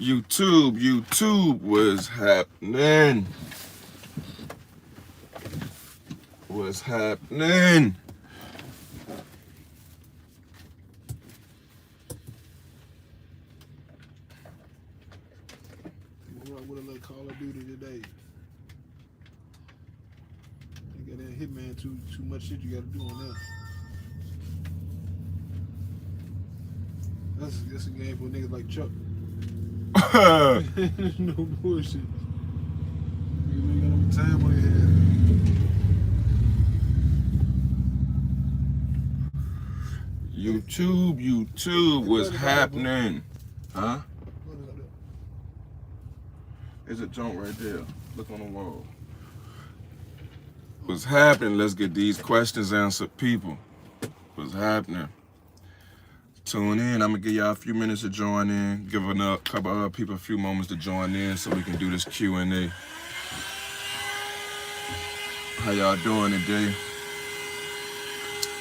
YouTube, what's happening? What's happening? With a little Call of Duty today. You got that Hitman, too much shit you gotta do on that. That's a game for niggas like Chuck. No bullshit. You ain't got no time on your hands. YouTube, what's happening? Huh? There's a joint right there. Look on the wall. What's happening? Let's get these questions answered, people. What's happening? Tune in. I'm gonna give y'all a few minutes to join in. Give a couple other people a few moments to join in so we can do this Q&A. How y'all doing today?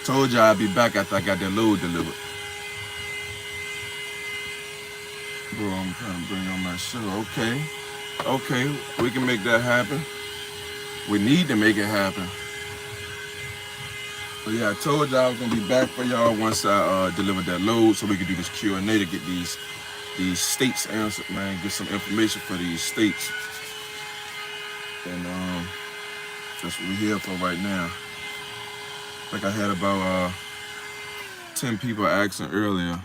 Told y'all I'd be back after I got that load delivered. Bro, I'm trying to bring on my show. Okay, we can make that happen. We need to make it happen. But yeah, I told y'all I was gonna be back for y'all once I delivered that load so we could do this Q&A to get these states answered, man. Get some information for these states. And that's what we're here for right now. Like I had about 10 people asking earlier.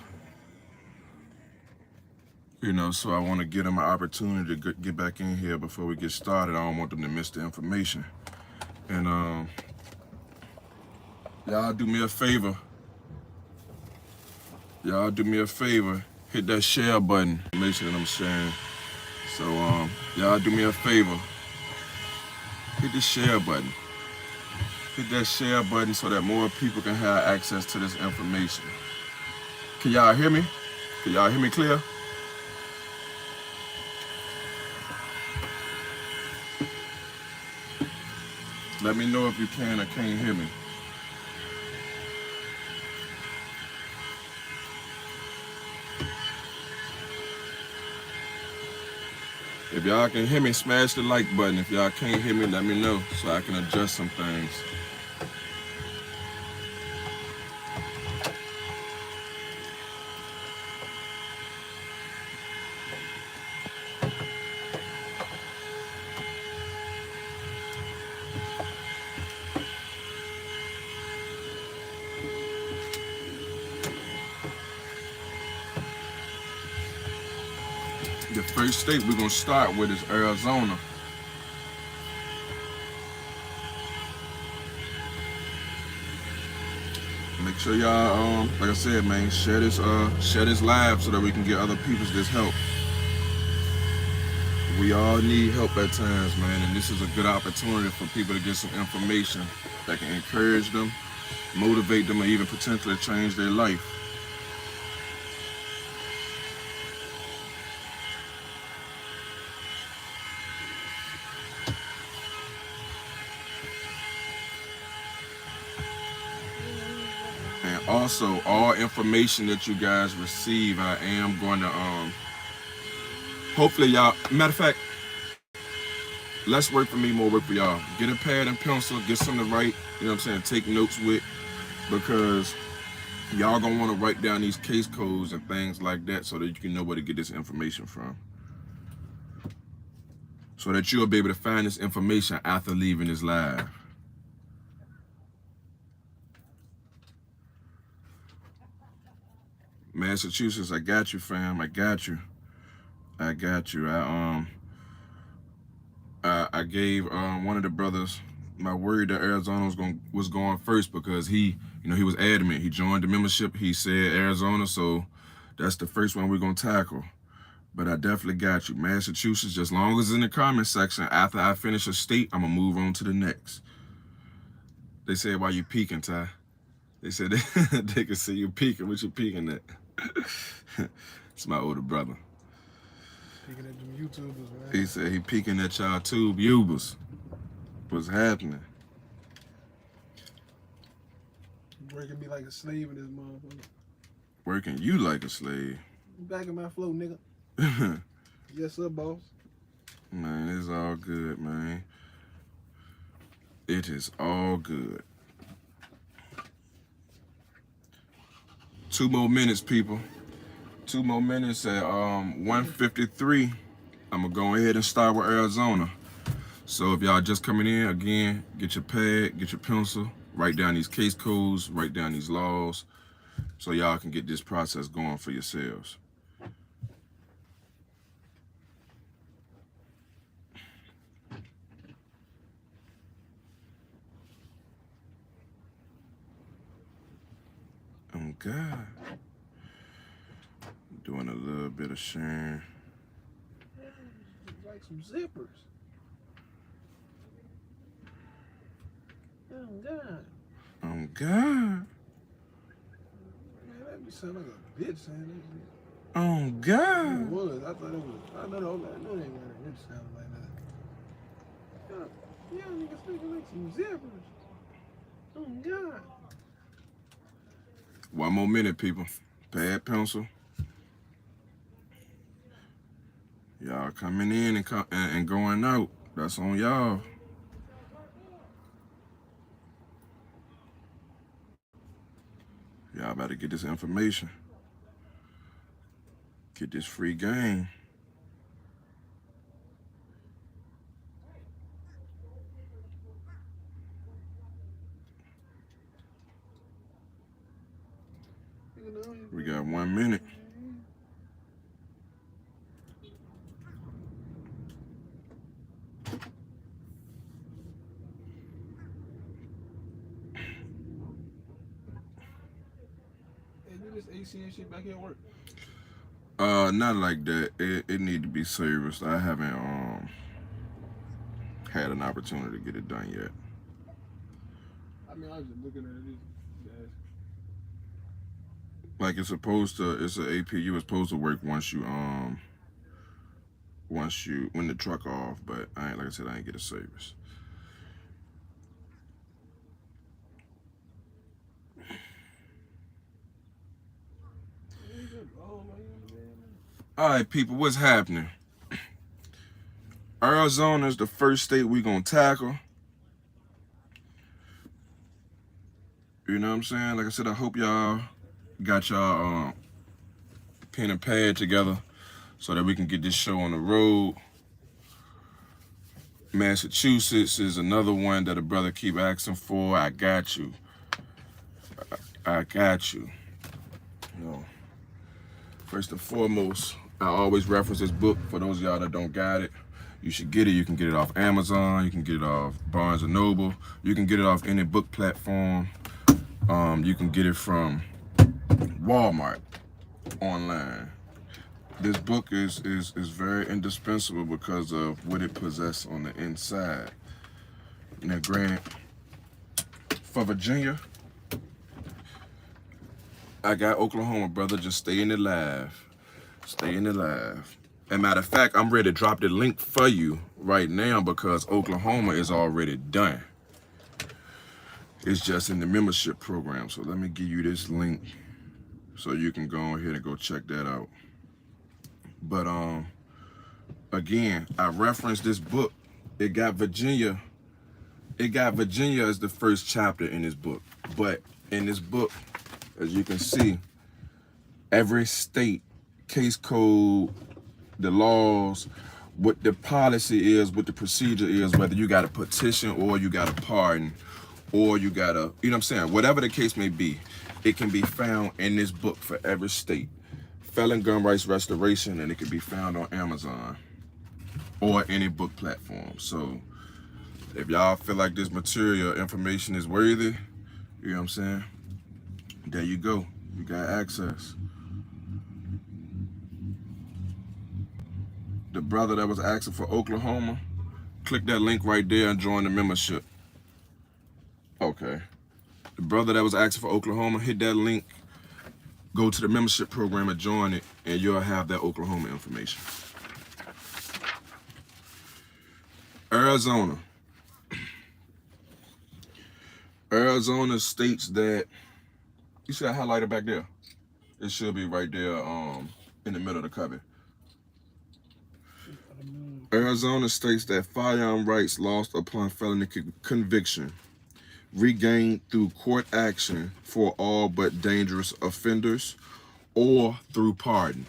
You know, so I want to give them an opportunity to get back in here before we get started. I don't want them to miss the information. And y'all do me a favor. Hit that share button. Information that I'm sharing. So y'all do me a favor. Hit the share button. Hit that share button so that more people can have access to this information. Can y'all hear me? Can y'all hear me clear? Let me know if you can or can't hear me. If y'all can hear me, smash the like button. If y'all can't hear me, let me know so I can adjust some things. The first state we're gonna start with is Arizona. Make sure y'all, like I said, man, share this live so that we can get other people this help. We all need help at times, man, and this is a good opportunity for people to get some information that can encourage them, motivate them, or even potentially change their life. And also, all information that you guys receive, I am going to, hopefully y'all, matter of fact, less work for me, more work for y'all. Get a pad and pencil, get something to write, you know what I'm saying, take notes with, because y'all gonna wanna write down these case codes and things like that so that you can know where to get this information from. So that you'll be able to find this information after leaving this live. Massachusetts, I got you, fam. I got you. I gave one of the brothers my word that Arizona was going first because he was adamant. He joined the membership. He said Arizona, so that's the first one we're gonna tackle. But I definitely got you. Massachusetts, just long as it's in the comment section, after I finish a state, I'm gonna move on to the next. They said, why you peeking, Ty? They said they can see you peeking. What you peeking at? It's my older brother. Peeking at them YouTubers, man. He said he peeking at y'all tubers. What's happening? Working me like a slave in this motherfucker. Working you like a slave. Back in my flow, nigga. Yes, sir, boss. Man, it's all good, man. It is all good. 2 more minutes, people. 2 more minutes at 1:53. I'm gonna go ahead and start with Arizona. So if y'all just coming in, again, get your pad, get your pencil, write down these case codes, write down these laws, so y'all can get this process going for yourselves. Oh God. Doing a little bit of sharing. Like some zippers. Oh, God. Oh God. Man, that be sound like a bitch saying that. Oh God. It was. I thought it was. I know they ain't got a bitch sound like that. Yeah, niggas thinking like some zippers. Oh, God. 1 more minute, people. Pad, pencil. Y'all coming in and going out. That's on y'all. Y'all better get this information. Get this free game. We got 1 minute. Hey, do this AC and shit back here at work. Not like that. It need to be serviced. I haven't had an opportunity to get it done yet. I mean, I was just looking at it. Like it's supposed to. It's an APU. It's supposed to work when the truck off. But like I said, I ain't get a service. All right, people, what's happening? Arizona is the first state we gonna tackle. You know what I'm saying? Like I said, I hope y'all got y'all pen and pad together so that we can get this show on the road. Massachusetts is another one that a brother keep asking for. I got you. I got you. You know, first and foremost, I always reference this book for those of y'all that don't got it. You should get it. You can get it off Amazon. You can get it off Barnes & Noble. You can get it off any book platform. You can get it from Walmart online. This book is very indispensable because of what it possesses on the inside. Now, granted, for Virginia, I got Oklahoma, brother. Just stay in it live. Stay in it live. As a matter of fact, I'm ready to drop the link for you right now because Oklahoma is already done. It's just in the membership program. So let me give you this link so you can go ahead and go check that out. But again, I referenced this book. It got Virginia as the first chapter in this book. But in this book, as you can see, every state, case code, the laws, what the policy is, what the procedure is, whether you got a petition or you got a pardon or you got a, you know what I'm saying? Whatever the case may be, it can be found in this book for every state. Felon Gun Rights Restoration, and it can be found on Amazon or any book platform. So if y'all feel like this material information is worthy, you know what I'm saying? There you go. You got access. The brother that was asking for Oklahoma, click that link right there and join the membership. Okay. The brother that was asking for Oklahoma, hit that link, go to the membership program and join it, and you'll have that Oklahoma information. Arizona. Arizona states that, you see that highlighter back there? It should be right there in the middle of the copy. Arizona states that firearm rights lost upon felony conviction regained through court action for all but dangerous offenders or through pardon.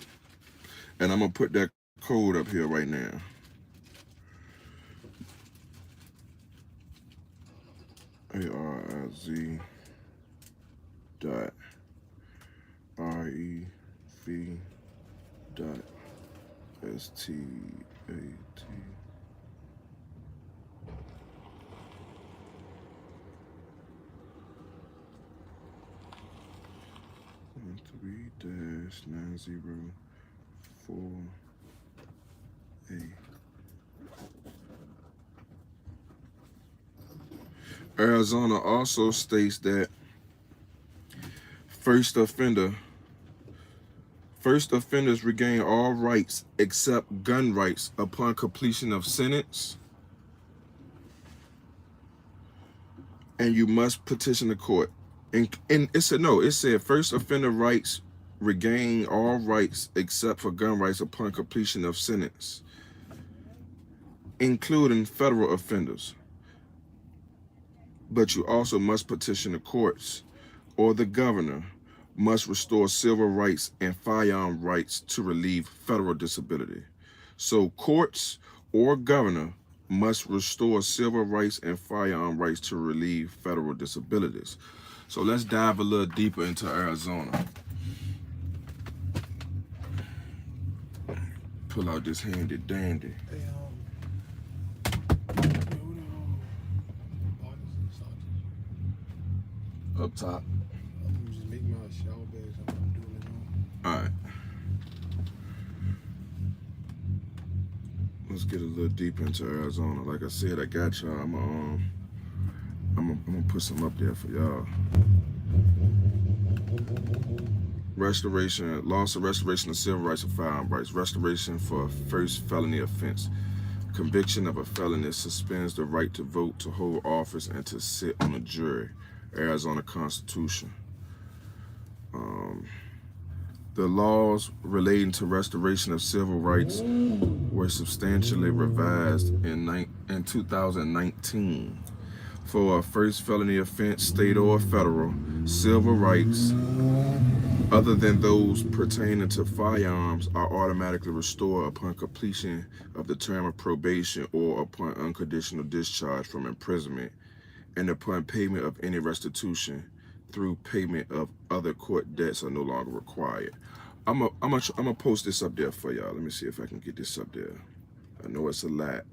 And I'm going to put that code up here right now. ARIZ dot REV dot STAT. Three dash 904A. Arizona also states that first offenders regain all rights except gun rights upon completion of sentence, and you must petition the court. And it said first offender rights regain all rights except for gun rights upon completion of sentence, including federal offenders. But you also must petition the courts, or the governor must restore civil rights and firearm rights to relieve federal disability. So courts or governor must restore civil rights and firearm rights to relieve federal disabilities. So let's dive a little deeper into Arizona. Pull out this handy dandy. Up top. I'm just making my shower bags. I'm doing it all. All right. Let's get a little deeper into Arizona. Like I said, I got y'all. I'm gonna put some up there for y'all. Restoration, loss or restoration of civil rights and firearm rights. Restoration for a first felony offense. Conviction of a felony suspends the right to vote, to hold office, and to sit on a jury. Arizona Constitution. The laws relating to restoration of civil rights were substantially revised in 2019. For a first felony offense, state or federal, civil rights other than those pertaining to firearms are automatically restored upon completion of the term of probation or upon unconditional discharge from imprisonment, and upon payment of any restitution through payment of other court debts are no longer required. I'm gonna post this up there for y'all. Let me see if I can get this up there. I know it's a lot,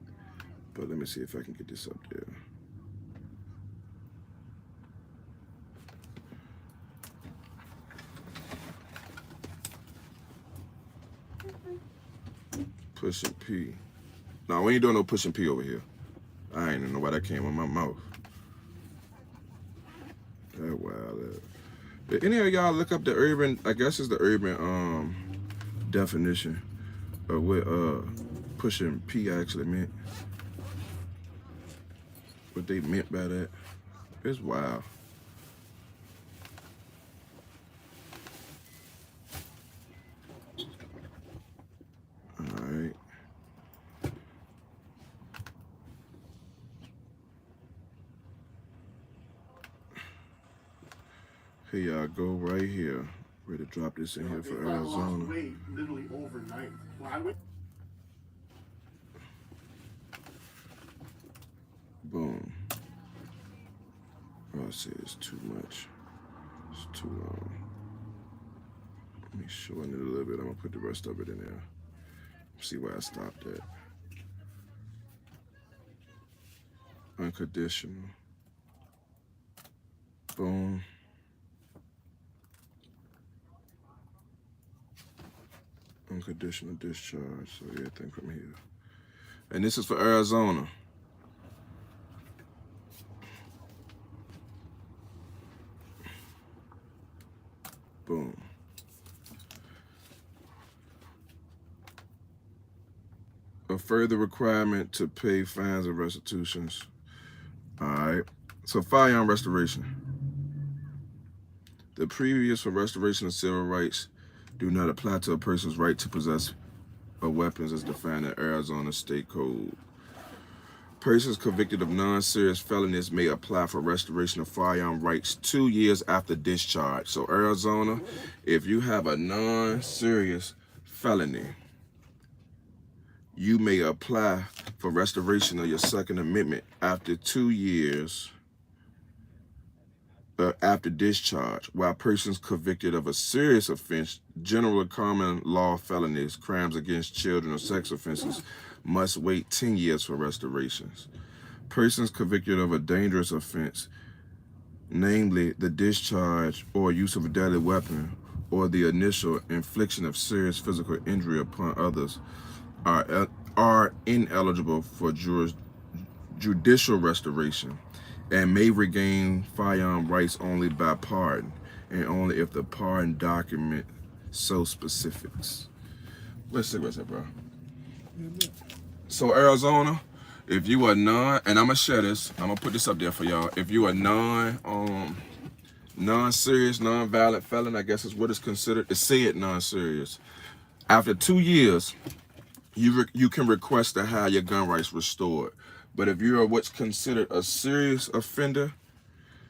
but let me see if I can get this up there. Pushing P. No, we ain't doing no pushing P over here. I ain't know why that came on my mouth. That wild. Did any of y'all look up the urban, I guess it's the urban definition of what pushing P actually meant? What they meant by that? It's wild. Alright. Here y'all go right here. Ready to drop this in here for Arizona. Literally overnight. Boom. Oh, I see it's too much. It's too long. Let me shorten it a little bit. I'm gonna put the rest of it in there. See where I stopped at. Unconditional. Boom. Unconditional discharge. So everything from here. And this is for Arizona. Boom. A further requirement to pay fines and restitutions. All right. So firearm restoration. The previous for restoration of civil rights do not apply to a person's right to possess of weapons as defined in Arizona State Code. Persons convicted of non-serious felonies may apply for restoration of firearm rights 2 years after discharge. So Arizona, if you have a non-serious felony, you may apply for restoration of your Second Amendment after 2 years after discharge, while persons convicted of a serious offense, general common law felonies, crimes against children, or sex offenses, must wait 10 years for restorations. Persons convicted of a dangerous offense, namely the discharge or use of a deadly weapon or the initial infliction of serious physical injury upon others, are ineligible for judicial restoration and may regain firearm rights only by pardon, and only if the pardon document so specifics. Let's see what's that, bro. So Arizona, if you are non, and I'm gonna share this, I'm gonna put this up there for y'all. If you are non-serious, non-violent felon, I guess is what it's considered. It's said non-serious. After 2 years, you can request to have your gun rights restored. But if you are what's considered a serious offender,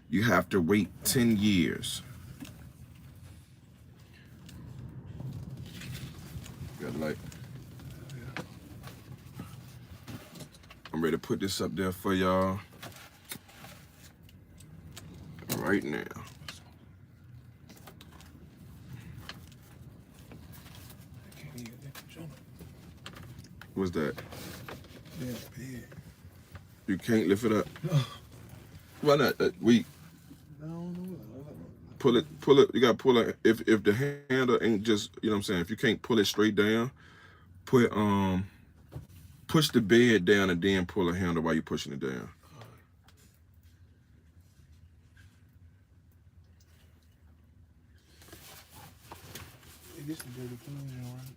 you have to wait 10 years. Got a light. I'm ready to put this up there for y'all right now. I can't even lift the jump. What's that? Yeah, big. You can't lift it up? No. Why not? I don't know. Pull it. You gotta pull it. If the handle ain't just, you know what I'm saying, if you can't pull it straight down, push the bed down and then pull a handle while you're pushing it down. This is the dirty clean one.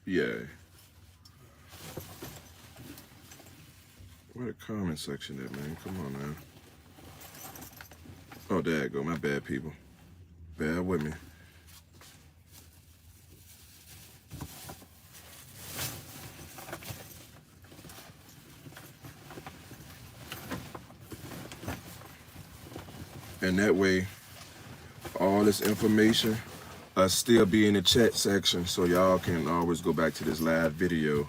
Yeah. Where the comment section at, man? Come on now. Oh, there you go. My bad, people. Bear with me. And that way, all this information still be in the chat section, so y'all can always go back to this live video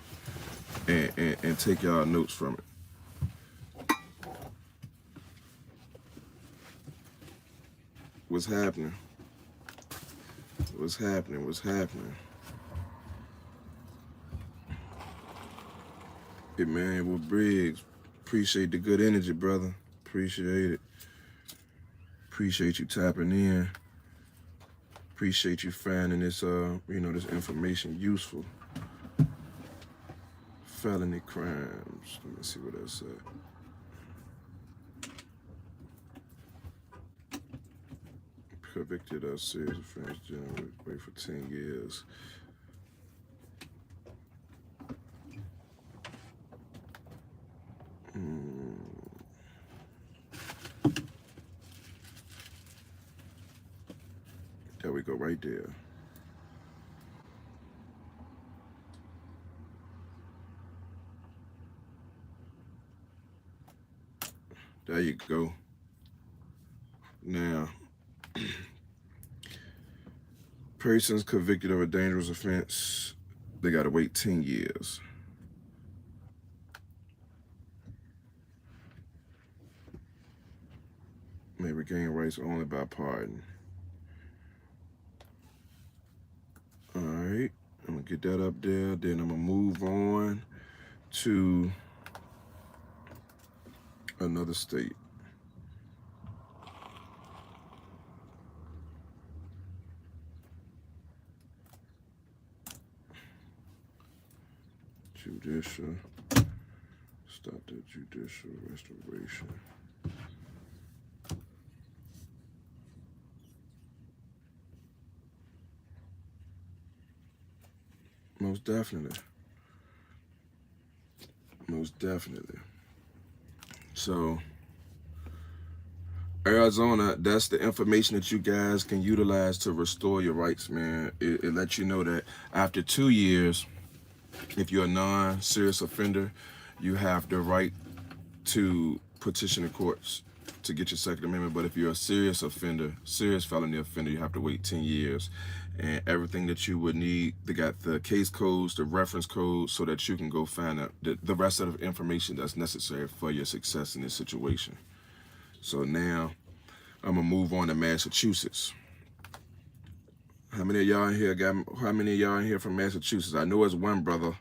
and take y'all notes from it. What's happening? What's happening? What's happening? Emmanuel Briggs, appreciate the good energy, brother. Appreciate it. Appreciate you tapping in. Appreciate you finding this, this information useful. Felony crimes. Let me see what that said. Convicted of serious offense, generally wait for 10 years. There we go, right there. There you go. Now, persons convicted of a dangerous offense, they gotta wait 10 years. May regain rights only by pardon. All right, I'm gonna get that up there. Then I'm gonna move on to another state. Judicial, stop the judicial restoration. Most definitely. Most definitely. So, Arizona, that's the information that you guys can utilize to restore your rights, man. It lets you know that after 2 years, If you're a non-serious offender, you have the right to petition the courts to get your Second Amendment. But if you're a serious offender, serious felony offender, you have to wait 10 years. And everything that you would need, they got the case codes, the reference codes, so that you can go find out the rest of the information that's necessary for your success in this situation. So now I'm gonna move on to Massachusetts. How many of y'all in here from Massachusetts? I know it's one brother,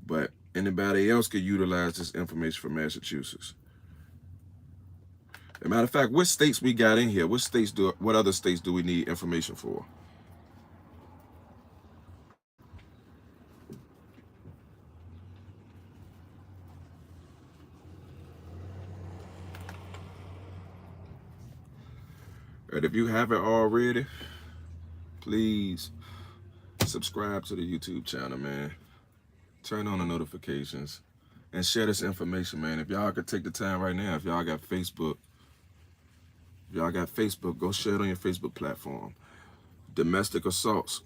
but anybody else could utilize this information from Massachusetts. As a matter of fact, what states we got in here? What other states do we need information for? And if you haven't already, please subscribe to the YouTube channel, man. Turn on the notifications and share this information, man. If y'all could take the time right now, if y'all got Facebook, go share it on your Facebook platform. Domestic assaults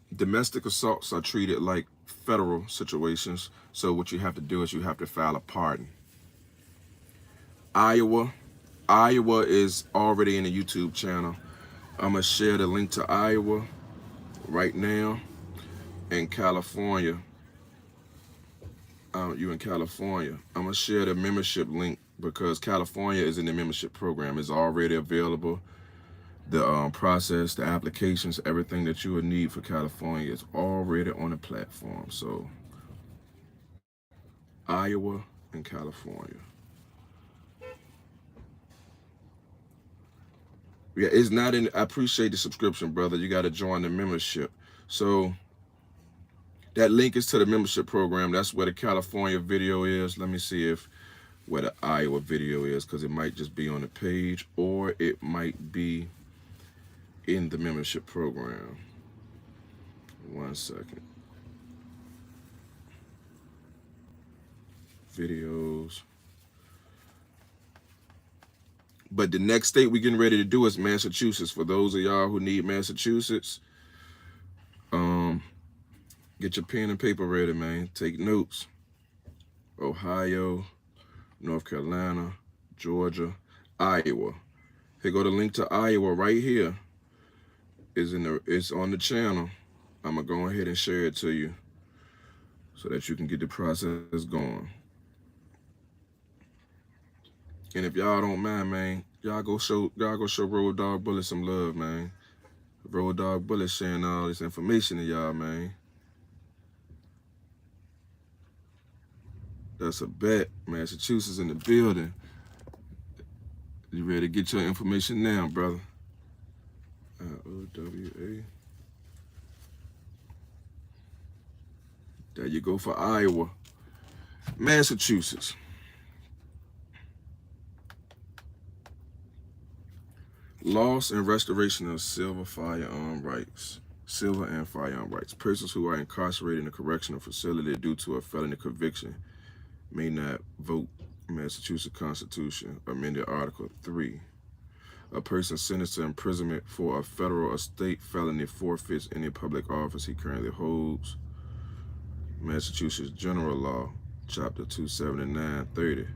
are treated like federal situations. So what you have to do is you have to file a pardon. Iowa is already in the YouTube channel. I'm gonna share the link to Iowa right now. In California, you in California, I'm gonna share the membership link because California is in the membership program. It's already available. The process, the applications, everything that you would need for California is already on the platform. So Iowa and California. Yeah, it's not in. I appreciate the subscription, brother. You got to join the membership. So that link is to the membership program. That's where the California video is. Let me see where the Iowa video is, because it might just be on the page or it might be in the membership program. 1 second. Videos. But the next state we're getting ready to do is Massachusetts. For those of y'all who need Massachusetts, get your pen and paper ready, man. Take notes. Ohio, North Carolina, Georgia, Iowa. Here go the link to Iowa right here. It's on the channel. I'm gonna go ahead and share it to you so that you can get the process going. And if y'all don't mind, man, y'all go show Road Dog Bullet some love, man. Road Dog Bullet sharing all this information to y'all, man. That's a bet. Massachusetts in the building. You ready to get your information now, brother? IOWA. There you go for Iowa. Massachusetts. Loss and restoration of silver and firearm rights. Persons who are incarcerated in a correctional facility due to a felony conviction may not vote. Massachusetts Constitution, amended Article 3. A person sentenced to imprisonment for a federal or state felony forfeits any public office he currently holds. Massachusetts General Law, Chapter 279-30.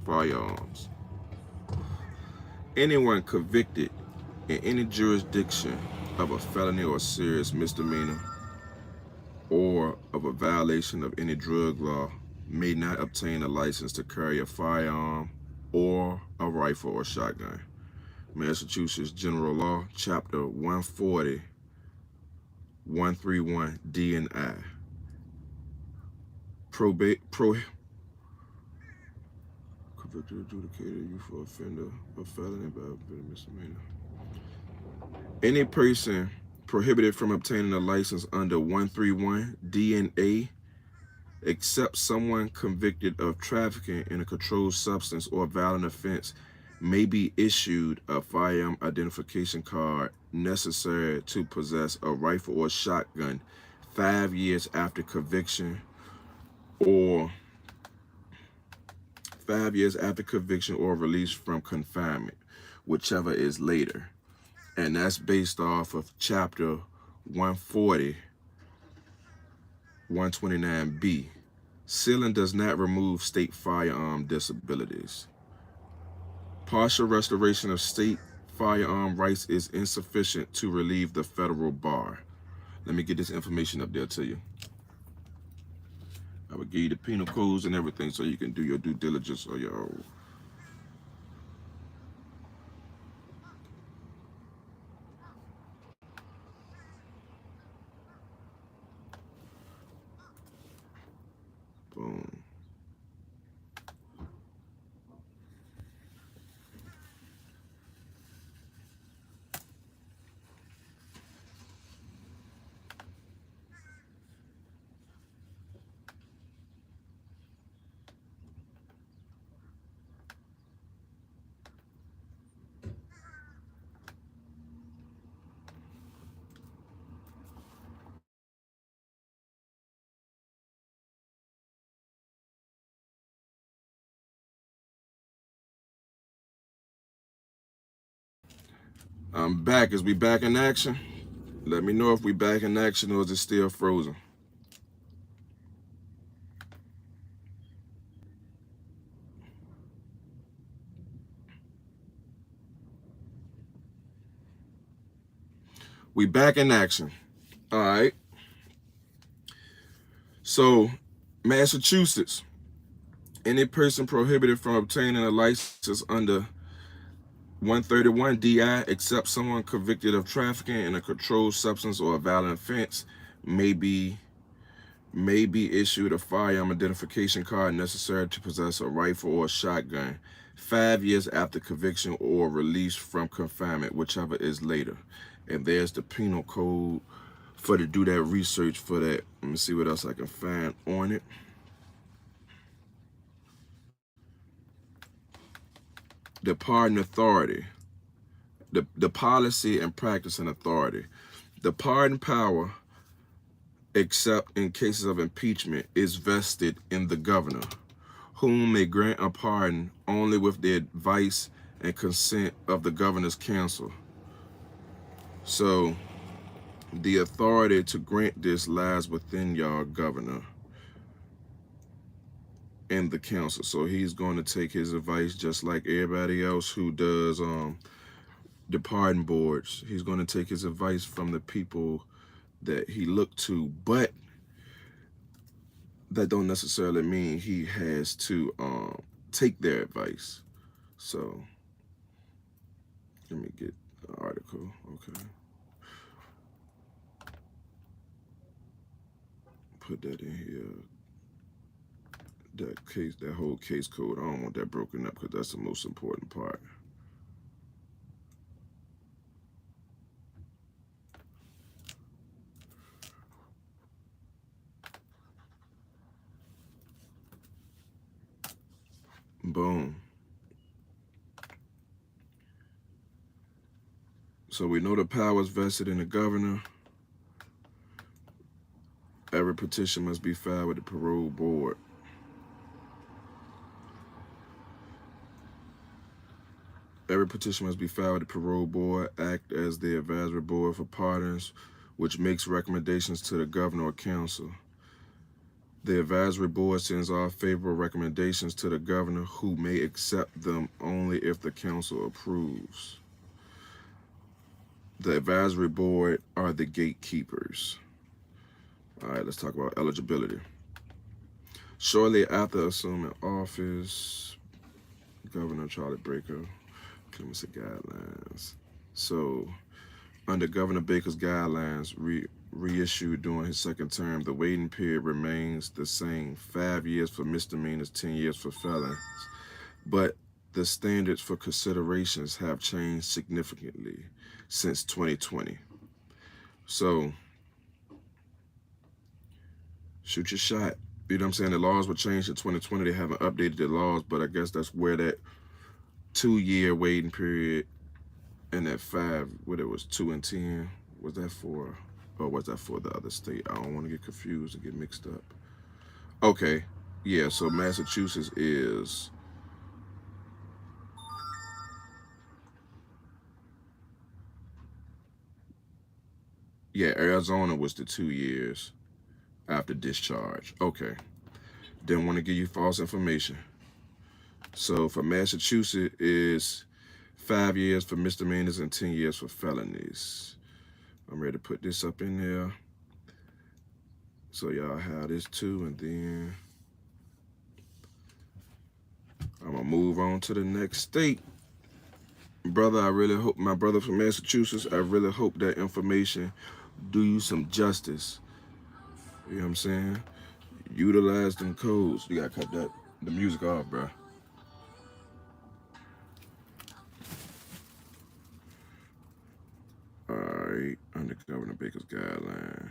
Firearms. Anyone convicted in any jurisdiction of a felony or serious misdemeanor or of a violation of any drug law may not obtain a license to carry a firearm or a rifle or shotgun. Massachusetts General Law, Chapter 140, 131 D and I. Convicted, adjudicated, youthful offender, a felony by a misdemeanor. Any person prohibited from obtaining a license under 131 D and A, except someone convicted of trafficking in a controlled substance or violent offense, may be issued a firearm identification card necessary to possess a rifle or shotgun 5 years after conviction or 5 years after conviction or release from confinement, whichever is later. and that's based off of Chapter 140, 129B. Sealing does not remove state firearm disabilities. Partial restoration of state firearm rights is insufficient to relieve the federal bar. Let me get this information up there to you. I will give you the penal codes and everything so you can do your due diligence or your own. Boom. I'm back. Is we back in action? Let me know if we back in action or is it still frozen. We back in action. All right. So, Massachusetts, any person prohibited from obtaining a license under 131 DI, except someone convicted of trafficking in a controlled substance or a violent offense, may be issued a firearm identification card necessary to possess a rifle or a shotgun 5 years after conviction or release from confinement, whichever is later. And there's the penal code for to do that research for that. Let me see what else I can find on it. The pardon authority, the policy and practice and authority. The pardon power, except in cases of impeachment, is vested in the governor, whom may grant a pardon only with the advice and consent of the governor's council. So the authority to grant this lies within y'all governor and the council. So he's going to take his advice just like everybody else who does the pardon boards. He's going to take his advice from the people that he looked to, but that don't necessarily mean he has to take their advice. So let me get the article. Okay, put that in here. That whole case code, I don't want that broken up because that's the most important part. Boom. So we know the powers vested in the governor. Every petition must be filed with the parole board. Every petition must be filed with the parole board, act as the advisory board for pardons, which makes recommendations to the governor or council. The advisory board sends all favorable recommendations to the governor, who may accept them only if the council approves. The advisory board are the gatekeepers. All right, let's talk about eligibility. Shortly after assuming office, Governor Charlie Baker, clemency guidelines. So, under Governor Baker's guidelines, reissued during his second term, the waiting period remains the same: 5 years for misdemeanors, 10 years for felons. But the standards for considerations have changed significantly since 2020. So, shoot your shot. You know what I'm saying? The laws were changed in 2020. They haven't updated the laws, but I guess that's where that 2-year waiting period and that 5, what it was, 2 and 10, was that for, or was that for the other state? I don't want to get confused and get mixed up. Okay, yeah, so Massachusetts is Yeah, Arizona was the 2 years after discharge. Okay. Didn't want to give you false information. So for Massachusetts is 5 years for misdemeanors and 10 years for felonies. I'm ready to put this up in there. So y'all have this too, and then I'm gonna move on to the next state. Brother, I really hope, my brother from Massachusetts, I really hope that information do you some justice. You know what I'm saying? Utilize them codes. You gotta cut the music off, bro. Alright, under Governor Baker's guideline,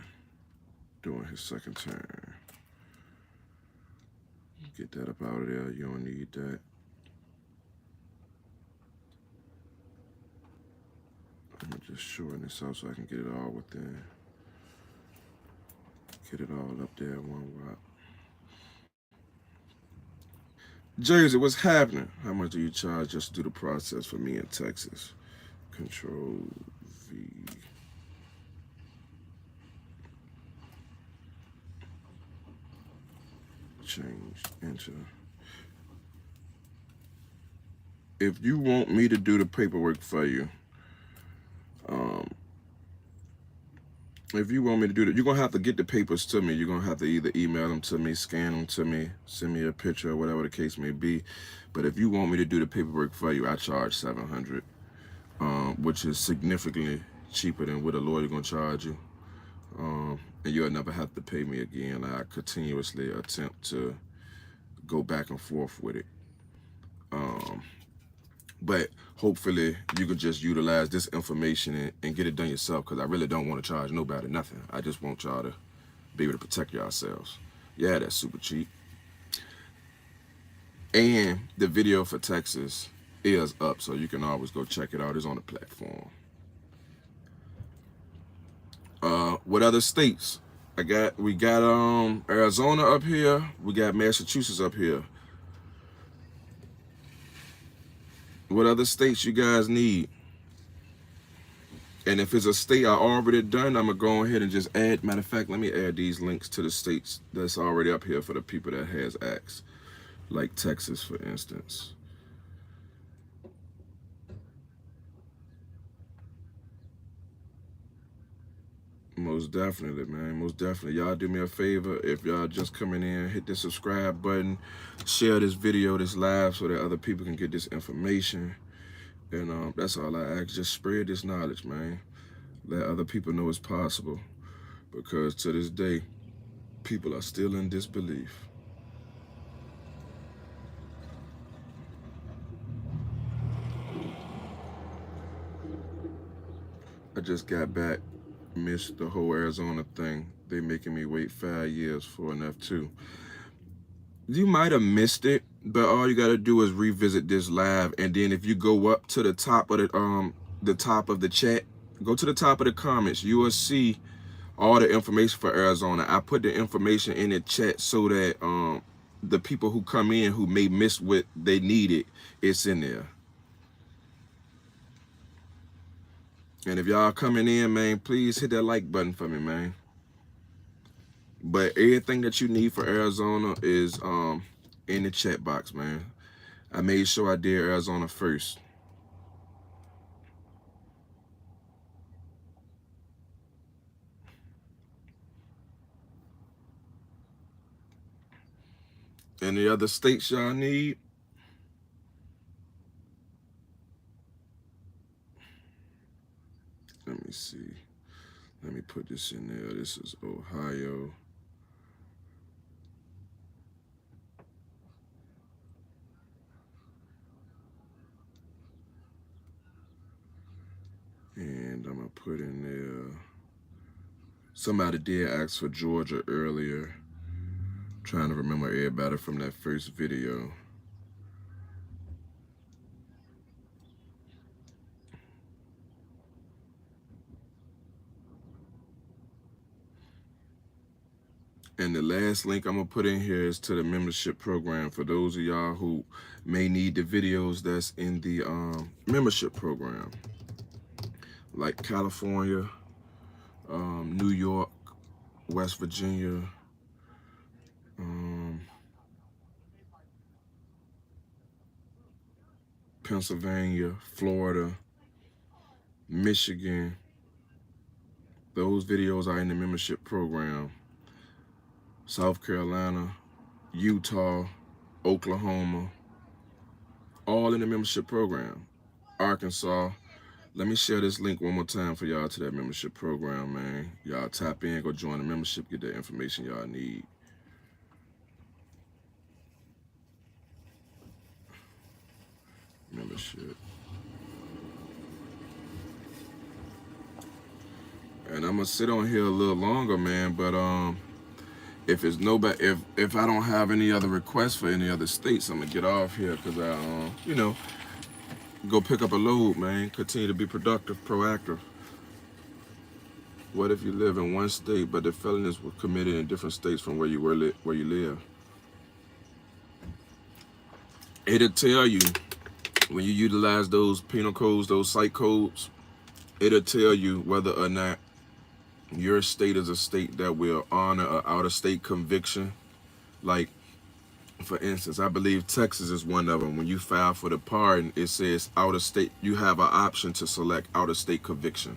doing his second term. Get that up out of there. You don't need that. I'm gonna just shorten this out so I can get it all within. Get it all up there one wop. Jersey, what's happening? How much do you charge just to do the process for me in Texas? Control V. Change, enter. If you want me to do the paperwork for you, if you want me to do that, you're gonna have to get the papers to me. You're gonna have to either email them to me, scan them to me, send me a picture, or whatever the case may be. But if you want me to do the paperwork for you, I charge $700, which is significantly cheaper than what a lawyer gonna charge you. And you'll never have to pay me again. I continuously attempt to go back and forth with it. But hopefully you can just utilize this information and get it done yourself, because I really don't want to charge nobody nothing. I just want y'all to be able to protect yourselves. Yeah, that's super cheap. And the video for Texas is up, so you can always go check it out. It's on the platform. What other states? We got Arizona up here. We got Massachusetts up here. What other states you guys need? And if it's a state I already done, I'm gonna go ahead and just add. Matter of fact, let me add these links to the states that's already up here for the people that has asked, like Texas, for instance. Most definitely, man. Most definitely. Y'all do me a favor. If y'all just coming in, hit the subscribe button, share this video, this live, so that other people can get this information. And that's all I ask. Just spread this knowledge, man. Let other people know it's possible. Because to this day, people are still in disbelief. I just got back. Missed the whole Arizona thing. They making me wait 5 years for an F2. You might have missed it, but all you gotta do is revisit this live, and then if you go up to the top of the top of the chat, go to the top of the comments, you will see all the information for Arizona. I put the information in the chat so that the people who come in who may miss what they needed, it's in there. And if y'all coming in, man, please hit that like button for me, man. But everything that you need for Arizona is in the chat box, man. I made sure I did Arizona first. Any other states y'all need? Let me see. Let me put this in there. This is Ohio. And I'm gonna put in there. Somebody did ask for Georgia earlier. Trying to remember everybody from that first video. And the last link I'm gonna put in here is to the membership program for those of y'all who may need the videos that's in the membership program. Like California, New York, West Virginia, Pennsylvania, Florida, Michigan. Those videos are in the membership program. South Carolina, Utah, Oklahoma, all in the membership program. Arkansas. Let me share this link one more time for y'all to that membership program, man. Y'all tap in, go join the membership, get that information y'all need. Membership. And I'm gonna sit on here a little longer, man, but if it's nobody, if I don't have any other requests for any other states, I'm gonna get off here because I go pick up a load, man. Continue to be productive, proactive. What if you live in one state but the felonies were committed in different states from where you live? It'll tell you when you utilize those penal codes, those site codes. It'll tell you whether or not your state is a state that will honor an out-of-state conviction. Like, for instance, I believe Texas is one of them. When you file for the pardon, it says out-of-state. You have an option to select out-of-state conviction.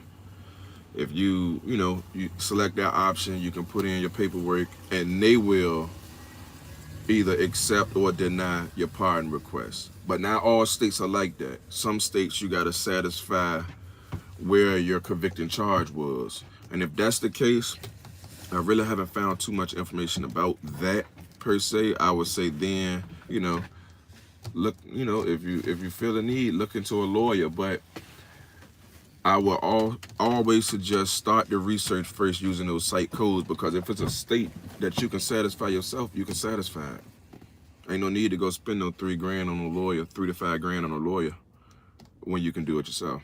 If you select that option, you can put in your paperwork, and they will either accept or deny your pardon request. But not all states are like that. Some states you got to satisfy where your convicting charge was. And if that's the case, I really haven't found too much information about that per se. I would say then, look, if you feel the need, look into a lawyer. But I will always suggest start the research first using those site codes, because if it's a state that you can satisfy yourself, you can satisfy it. Ain't no need to go spend no $3,000 on a lawyer, $3 to $5,000 on a lawyer when you can do it yourself.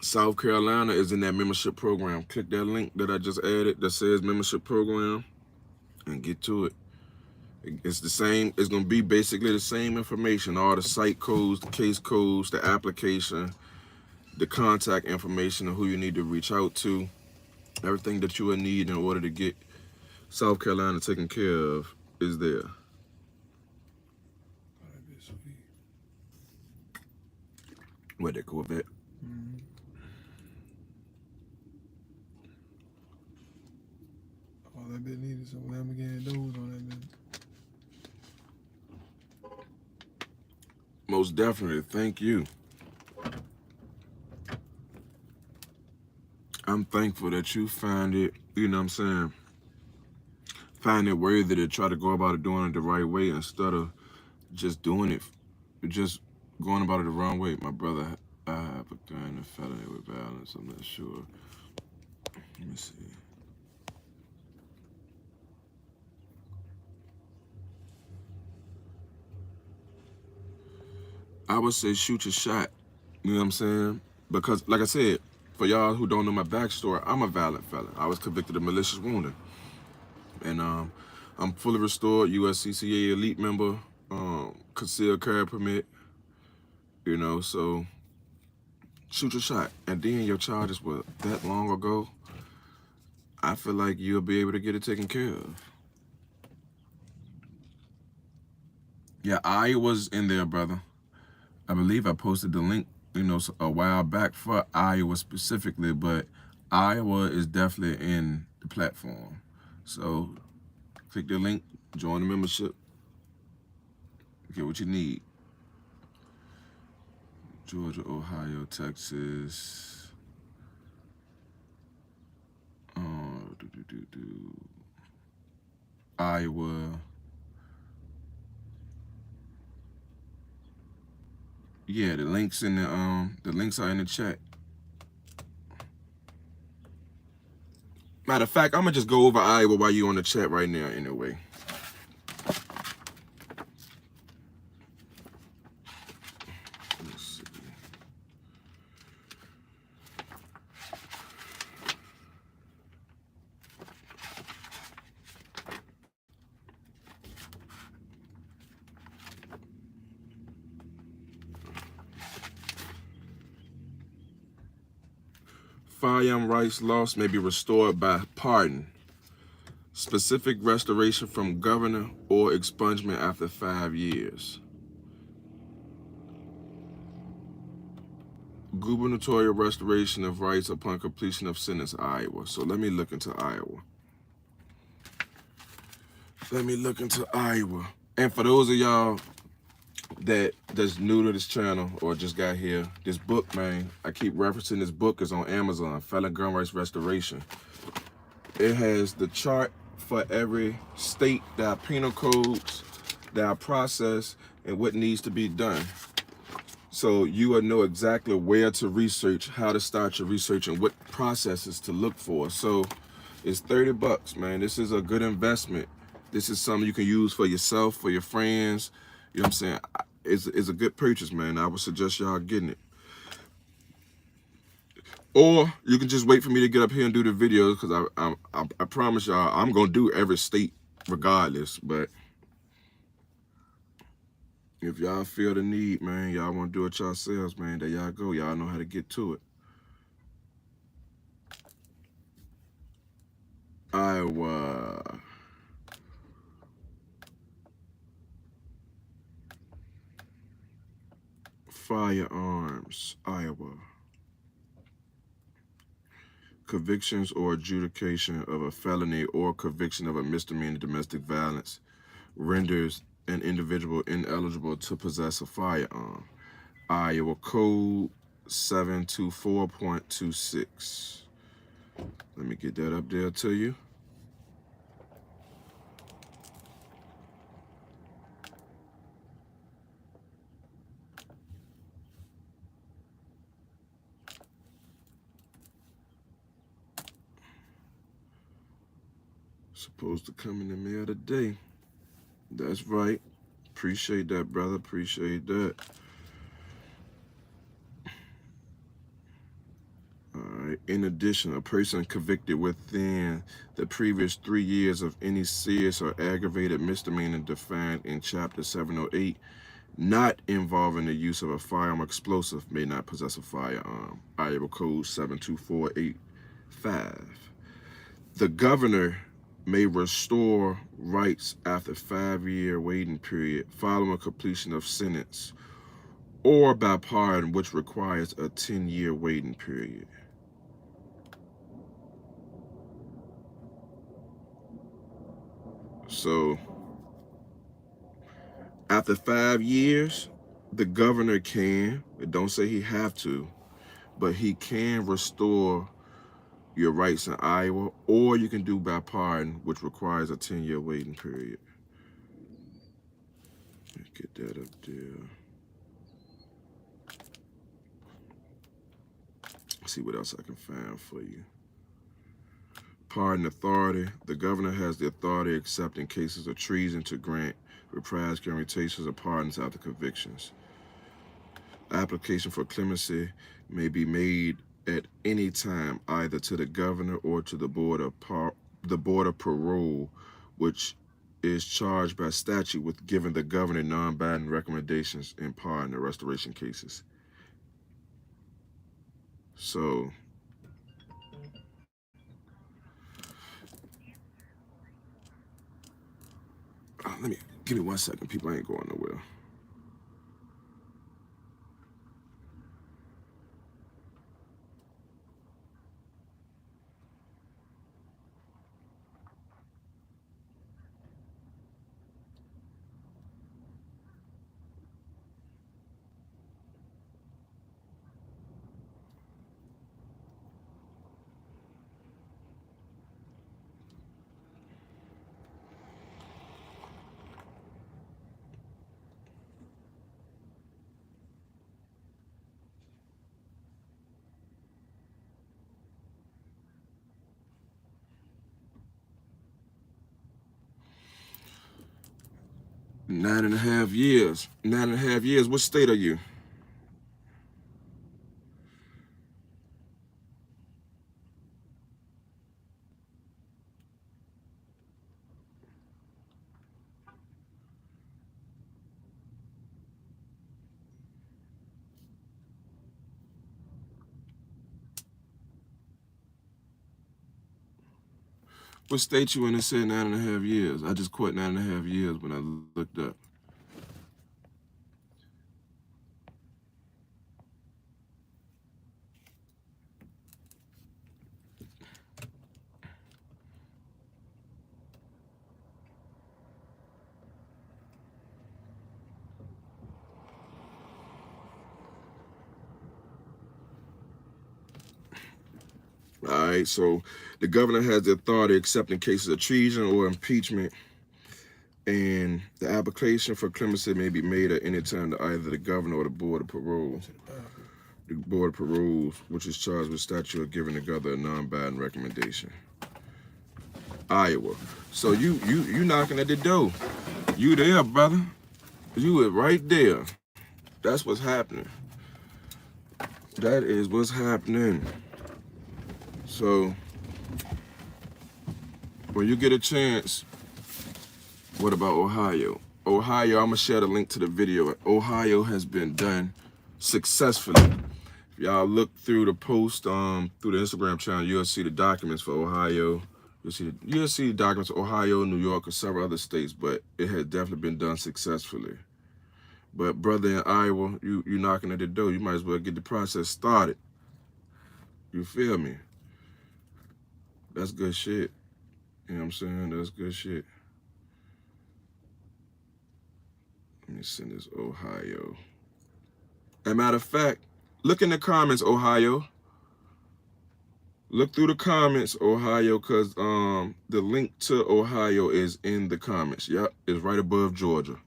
South Carolina is in that membership program. Click that link that I just added that says membership program and get to it. It's the same. It's going to be basically the same information. All the site codes, the case codes, the application, the contact information of who you need to reach out to. Everything that you will need in order to get South Carolina taken care of is there. Where that Corvette? All that bit needed some Lamborghini doors on that bit. Most definitely. Thank you. I'm thankful that you find it, find it worthy to try to go about it doing it the right way instead of just doing it, just going about it the wrong way. My brother, I have a gun, a felony with violence. I'm not sure. Let me see. I would say shoot your shot. You know what I'm saying? Because, like I said, for y'all who don't know my backstory, I'm a violent felon. I was convicted of malicious wounding. And I'm fully restored, USCCA elite member, concealed carry permit, so shoot your shot. And then your charges were that long ago, I feel like you'll be able to get it taken care of. Yeah, Iowa's in there, brother. I believe I posted the link, a while back for Iowa specifically, but Iowa is definitely in the platform. So click the link, join the membership, get what you need. Georgia, Ohio, Texas, Iowa. Yeah, the links in the links are in the chat. Matter of fact, I'm gonna just go over Iowa while you on the chat right now anyway. Let's see. Firearm rights lost may be restored by pardon, specific restoration from governor, or expungement after 5 years. Gubernatorial restoration of rights upon completion of sentence, Iowa. So let me look into Iowa. And for those of y'all that's new to this channel or just got here, this book, man, I keep referencing this book. Is on Amazon, Felon Gun Rights Restoration. It has the chart for every state, their penal codes, their process, and what needs to be done. So you will know exactly where to research, how to start your research, and what processes to look for. So it's $30, man. This is a good investment. This is something you can use for yourself, for your friends. You know what I'm saying? It's a good purchase, man. I would suggest y'all getting it. Or you can just wait for me to get up here and do the videos, because I promise y'all I'm gonna do every state regardless. But if y'all feel the need, man, y'all want to do it yourselves, man, there y'all go. Y'all know how to get to it. Iowa. Firearms, Iowa. Convictions or adjudication of a felony or conviction of a misdemeanor domestic violence renders an individual ineligible to possess a firearm. Iowa Code 724.26. Let me get that up there to you. Supposed to come in the mail today. That's right. Appreciate that, brother. Appreciate that. All right. In addition, a person convicted within the previous 3 years of any serious or aggravated misdemeanor defined in Chapter 708, not involving the use of a firearm or explosive, may not possess a firearm. Iowa Code 72485. The governor may restore rights after 5-year waiting period following completion of sentence, or by pardon, which requires a 10-year waiting period. So after 5 years, the governor can, it don't say he have to, but he can restore your rights in Iowa, or you can do by pardon, which requires a 10-year waiting period. Let's get that up there. See what else I can find for you. Pardon authority. The governor has the authority, except in cases of treason, to grant reprised commutations or pardons after convictions. Application for clemency may be made at any time, either to the governor or to the board of parole, which is charged by statute with giving the governor non-binding recommendations in pardon or restoration cases. So give me 1 second, people. I ain't going nowhere. Nine and a half years. What state are you? What state you in? It said 9.5 years. I just quit 9.5 years when I looked up. All right, so the governor has the authority accepting cases of treason or impeachment, and the application for clemency may be made at any time to either the governor or the board of parole. The board of parole, which is charged with statute of giving the governor a non-binding recommendation. Iowa. So you knocking at the door. You there, brother. You were right there. That's what's happening. That is what's happening. So when you get a chance, what about Ohio? Ohio, I'm gonna share the link to the video. Ohio has been done successfully. If y'all look through the post through the Instagram channel, you'll see the documents for Ohio. You'll see the documents for Ohio, New York, and several other states, but it has definitely been done successfully. But brother, in Iowa, you knocking at the door. You might as well get the process started. You feel me? That's good shit. You know what I'm saying? That's good shit. Let me send this Ohio. As a matter of fact, look in the comments, Ohio. Look through the comments, Ohio, because the link to Ohio is in the comments. Yep, it's right above Georgia.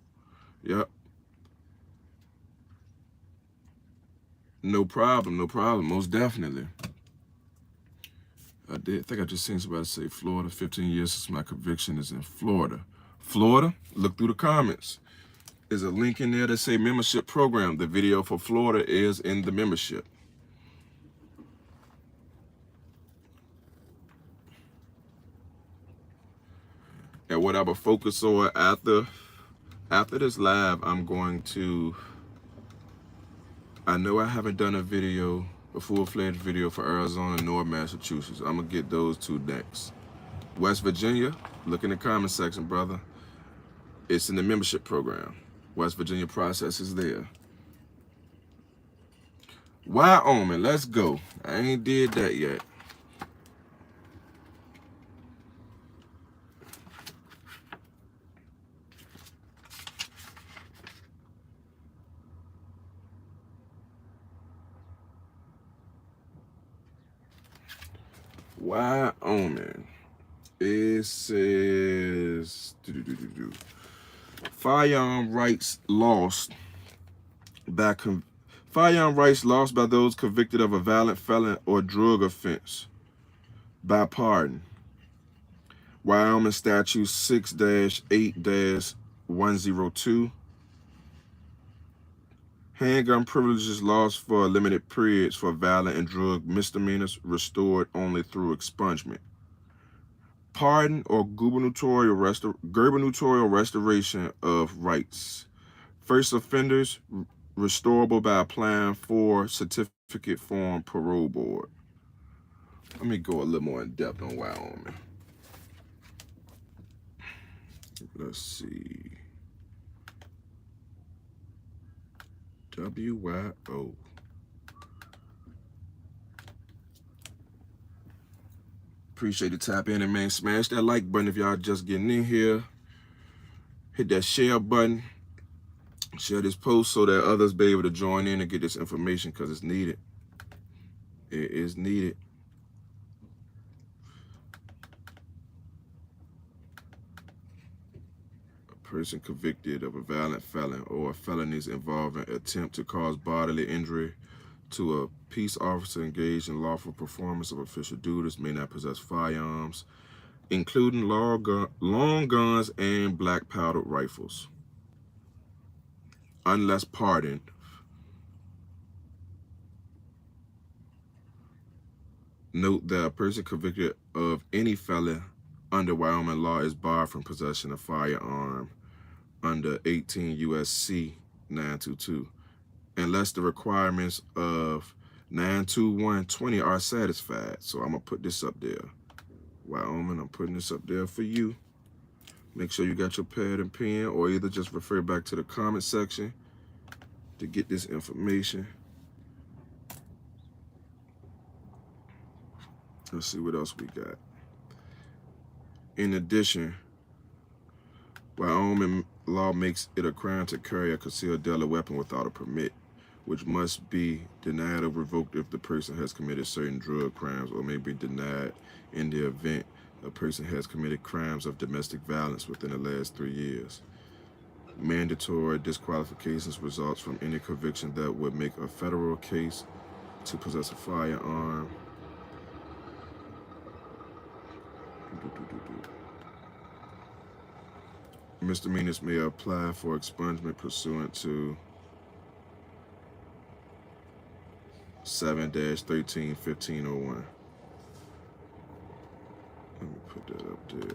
Yep. No problem, most definitely. I think I just seen somebody say Florida, 15 years since my conviction is in Florida. Florida, look through the comments. There's a link in there that say membership program. The video for Florida is in the membership. And what I will focus on after this live, I'm going to, I know I haven't done a full-fledged video for Arizona nor Massachusetts. I'm gonna get those two next. West Virginia, look in the comment section, brother. It's in the membership program. West Virginia process is there. Wyoming, let's go. I ain't did that yet. Wyoming. It says firearm rights lost by those convicted of a violent felon or drug offense by pardon. Wyoming Statute 6-8-102. Handgun privileges lost for limited periods for violent and drug misdemeanors restored only through expungement. Pardon or gubernatorial restoration of rights. First offenders restorable by applying for certificate form parole board. Let me go a little more in depth on Wyoming. Let's see. WYO. Appreciate the tap in, and man, smash that like button if y'all just getting in here. Hit that share button. Share this post so that others be able to join in and get this information, because it's needed. It is needed. A person convicted of a violent felon or felonies involving attempt to cause bodily injury to a peace officer engaged in lawful performance of official duties may not possess firearms, including long guns and black powdered rifles, unless pardoned. Note that a person convicted of any felony under Wyoming law is barred from possession of firearm under 18 U.S.C. 922, unless the requirements of 92120 are satisfied. So I'm gonna put this up there. Wyoming, I'm putting this up there for you. Make sure you got your pad and pen, or either just refer back to the comment section to get this information. Let's see what else we got. In addition, Wyoming law makes it a crime to carry a concealed deadly weapon without a permit, which must be denied or revoked if the person has committed certain drug crimes, or may be denied in the event a person has committed crimes of domestic violence within the last 3 years. Mandatory disqualifications results from any conviction that would make a federal case to possess a firearm. Misdemeanors may apply for expungement pursuant to 7-13-1501. Let me put that up there.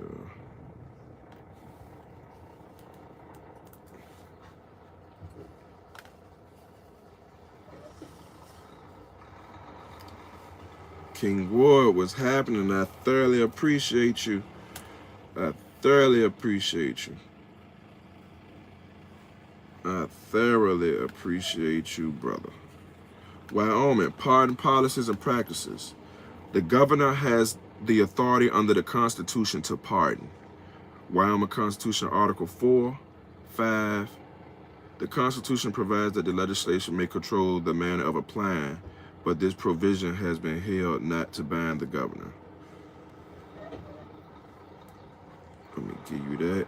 King Ward, what's happening? I thoroughly appreciate you. I thoroughly appreciate you. I thoroughly appreciate you, brother. Wyoming, pardon policies and practices. The governor has the authority under the Constitution to pardon. Wyoming Constitution, Article 4, 5. The Constitution provides that the legislation may control the manner of applying, but this provision has been held not to bind the governor. Let me give you that,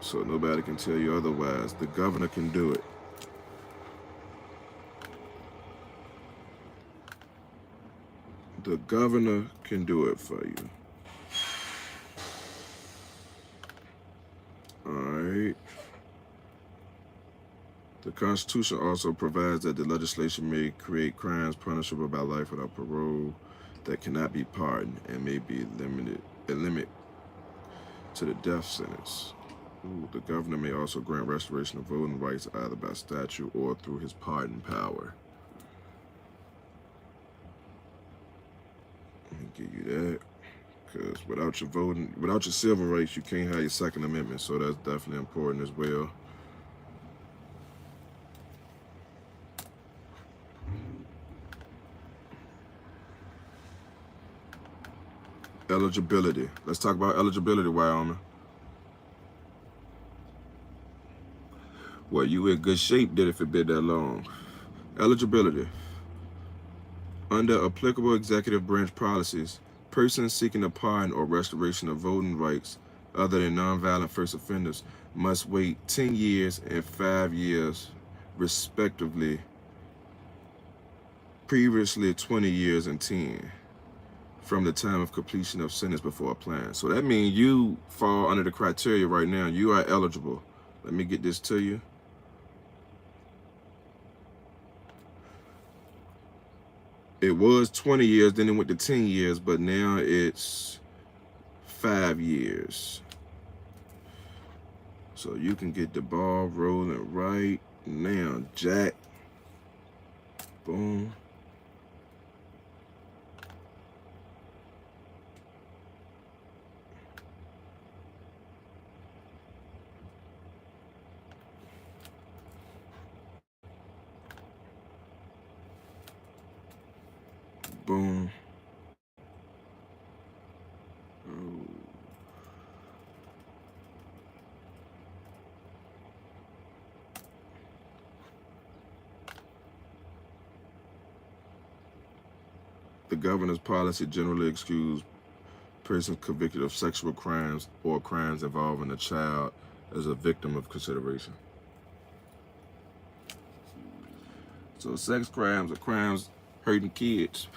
so nobody can tell you otherwise. The governor can do it. The governor can do it for you. All right. The Constitution also provides that the legislation may create crimes punishable by life without parole that cannot be pardoned and may be a limit to the death sentence. The governor may also grant restoration of voting rights either by statute or through his pardon power. Let me give you that, because without your civil rights, you can't have your Second Amendment. So that's definitely important as well. Eligibility. Let's talk about eligibility, Wyoming. Well, you in good shape did if it been that long. Eligibility. Under applicable executive branch policies, persons seeking a pardon or restoration of voting rights other than nonviolent first offenders must wait 10 years and 5 years, respectively, previously 20 years and 10, from the time of completion of sentence before applying. So that means you fall under the criteria right now. You are eligible. Let me get this to you. It was 20 years, then it went to 10 years, but now it's 5 years. So you can get the ball rolling right now, Jack. Boom. Boom. Oh. The governor's policy generally excludes persons convicted of sexual crimes or crimes involving a child as a victim of consideration. So sex crimes or crimes hurting kids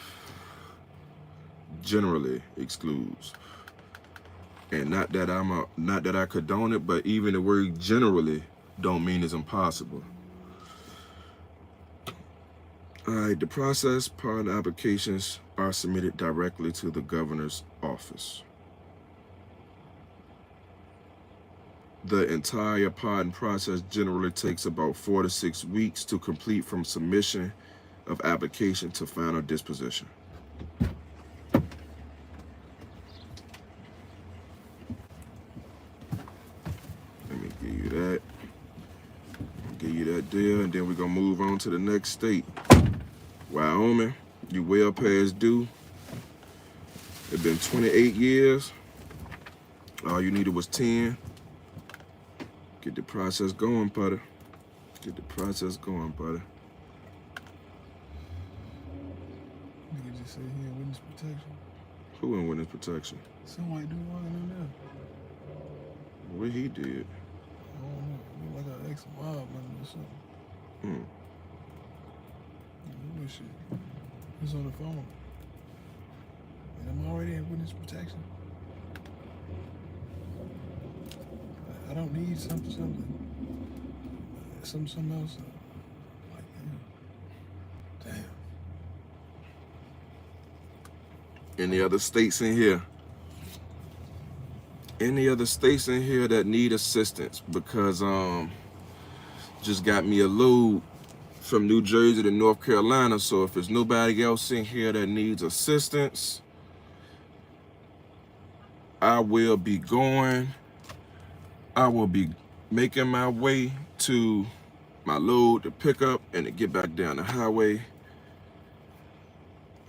generally excludes. And not that I condone it, but even the word generally don't mean it's impossible. All right, the process, pardon applications are submitted directly to the governor's office. The entire pardon process generally takes about 4 to 6 weeks to complete from submission of application to final disposition. move on to the next state. Wyoming, you well past due. It's been 28 years. All you needed was 10. Get the process going, buddy. Get the process going, buddy. Nigga just said he in witness protection. Who in witness protection? Some white dude walking in there. What he did? I don't know. Look like an ex-mob member or something. This shit. He's on the phone. And I'm already in witness protection. I don't need something else. Like, damn. Any other states in here? Any other states in here that need assistance? Because just got me a load from New Jersey to North Carolina. So if there's nobody else in here that needs assistance, I will be going. I will be making my way to my load to pick up and to get back down the highway.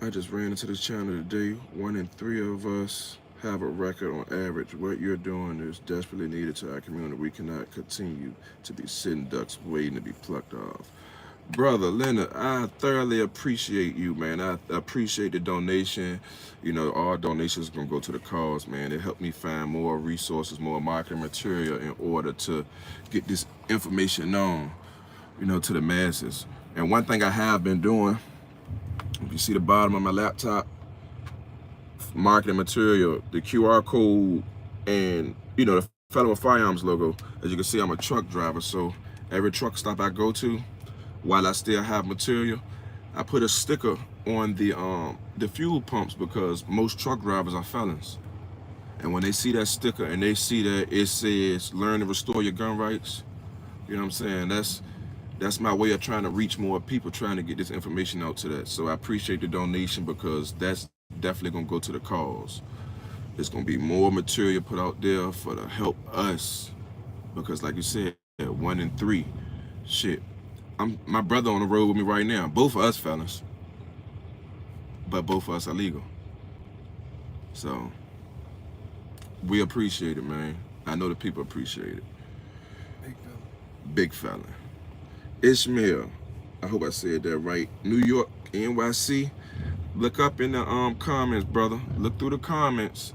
I just ran into this channel today. 1 in 3 of us have a record on average. What you're doing is desperately needed to our community. We cannot continue to be sitting ducks waiting to be plucked off. Brother Leonard, I thoroughly appreciate you, man. I appreciate the donation. You know, all donations are gonna go to the cause, man. It helped me find more resources, more marketing material in order to get this information known, you know, to the masses. And one thing I have been doing, if you see the bottom of my laptop, marketing material, the QR code, and, you know, the Felon Firearms logo. As you can see, I'm a truck driver, so every truck stop I go to, while I still have material, I put a sticker on the fuel pumps because most truck drivers are felons. And when they see that sticker and they see that it says learn to restore your gun rights, you know what I'm saying? That's my way of trying to reach more people, trying to get this information out to that. So I appreciate the donation because that's definitely gonna go to the cause. There's gonna be more material put out there for to help us. Because like you said, 1 in 3, shit. My brother on the road with me right now. Both of us felons, but both of us are legal. So we appreciate it, man. I know the people appreciate it. Big fella. Big fella. Ishmael, I hope I said that right. New York, NYC. Look up in the comments, brother. Look through the comments.